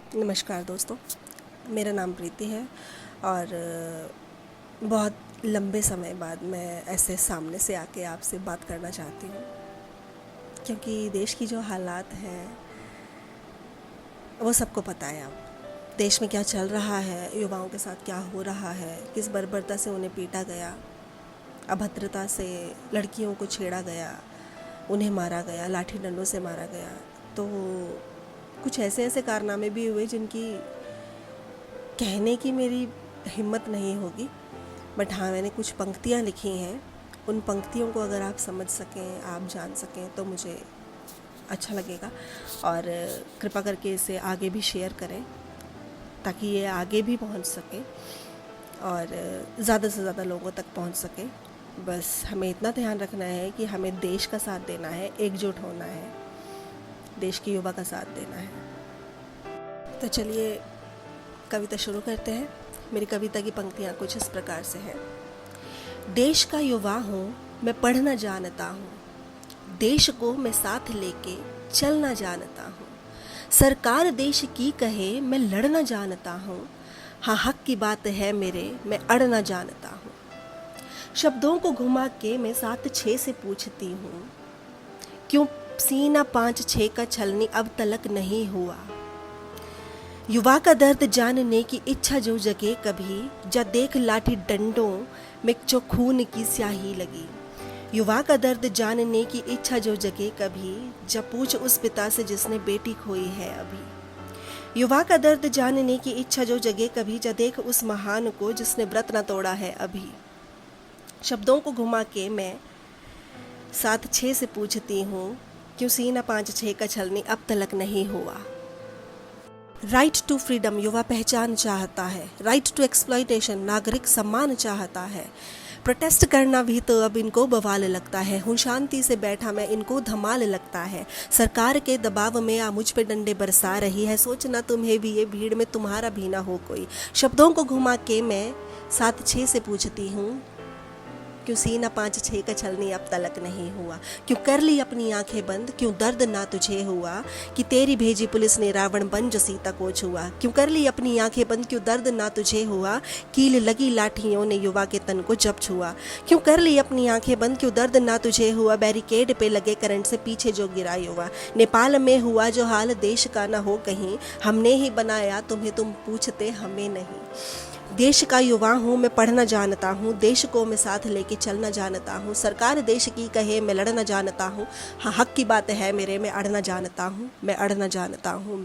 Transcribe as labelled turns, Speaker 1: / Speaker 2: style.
Speaker 1: नमस्कार दोस्तों, मेरा नाम प्रीति है और बहुत लंबे समय बाद मैं ऐसे सामने से आके आपसे बात करना चाहती हूँ, क्योंकि देश की जो हालात हैं वो सबको पता है। अब देश में क्या चल रहा है, युवाओं के साथ क्या हो रहा है, किस बर्बरता से उन्हें पीटा गया, अभद्रता से लड़कियों को छेड़ा गया, उन्हें मारा गया, लाठी डंडों से मारा गया। तो कुछ ऐसे ऐसे कारनामे भी हुए जिनकी कहने की मेरी हिम्मत नहीं होगी, बट हाँ, मैंने कुछ पंक्तियाँ लिखी हैं। उन पंक्तियों को अगर आप समझ सकें, आप जान सकें तो मुझे अच्छा लगेगा। और कृपा करके इसे आगे भी शेयर करें ताकि ये आगे भी पहुंच सके और ज़्यादा से ज़्यादा लोगों तक पहुंच सके। बस हमें इतना ध्यान रखना है कि हमें देश का साथ देना है, एकजुट होना है, देश के युवा का साथ देना है। तो चलिए कविता शुरू करते हैं। मेरी कविता की पंक्तियाँ कुछ इस प्रकार से हैं। देश का युवा हूँ, मैं पढ़ना जानता हूँ, देश को मैं साथ लेके चलना जानता हूँ। सरकार देश की कहे मैं लड़ना जानता हूँ, हाँ हक की बात है मेरे, मैं अड़ना जानता हूँ। शब्दों को घुमा के मैं 7-6 से पूछती हूँ, क्यों सीना 5-6 का छलनी अब तलक नहीं हुआ। युवा का दर्द जानने की इच्छा जो जगे कभी, जब देख लाठी डंडों में जो खून की स्याही लगी। युवा का दर्द जानने की इच्छा जो जगे कभी, जब पूछ उस पिता से जिसने बेटी खोई है अभी। युवा का दर्द जानने की इच्छा जो जगे कभी, जब देख उस महान को जिसने व्रत न तोड़ा है अभी। शब्दों को घुमा के मैं 7-6 से पूछती हूँ, क्यों सीना 5-6 का छलनी अब तलक नहीं हुआ। राइट टू फ्रीडम युवा पहचान चाहता है, राइट टू एक्सप्लॉयटेशन नागरिक सम्मान चाहता है। प्रोटेस्ट करना भी तो अब इनको बवाल लगता है, हूँ शांति से बैठा मैं इनको धमाल लगता है। सरकार के दबाव में आ मुझ पे डंडे बरसा रही है, सोचना तुम्हें भी ये भीड़ में तुम्हारा भी ना हो कोई। शब्दों को घुमा के मैं 7-6 से पूछती हूँ, क्यों सीना 5-6 का छलनी अब तलक नहीं हुआ। क्यों कर ली अपनी आंखें बंद, क्यों दर्द ना तुझे हुआ, कि तेरी भेजी पुलिस ने रावण बन जो सीता को छुआ। क्यों कर ली अपनी आंखें बंद, क्यों दर्द ना तुझे हुआ, कील लगी लाठियों ने युवा के तन को जब छुआ। क्यों कर ली अपनी आंखें बंद, क्यों दर्द ना तुझे हुआ, बैरिकेड पे लगे करंट से पीछे जो गिरा युवा। नेपाल में हुआ जो हाल देश का ना हो कहीं, हमने ही बनाया तुम्हें तुम पूछते हमें नहीं। देश का युवा हूँ, मैं पढ़ना जानता हूँ, देश को मैं साथ लेके चलना जानता हूँ। सरकार देश की कहे मैं लड़ना जानता हूँ, हाँ हक की बात है मेरे, मैं अड़ना जानता हूँ, मैं अड़ना जानता हूँ।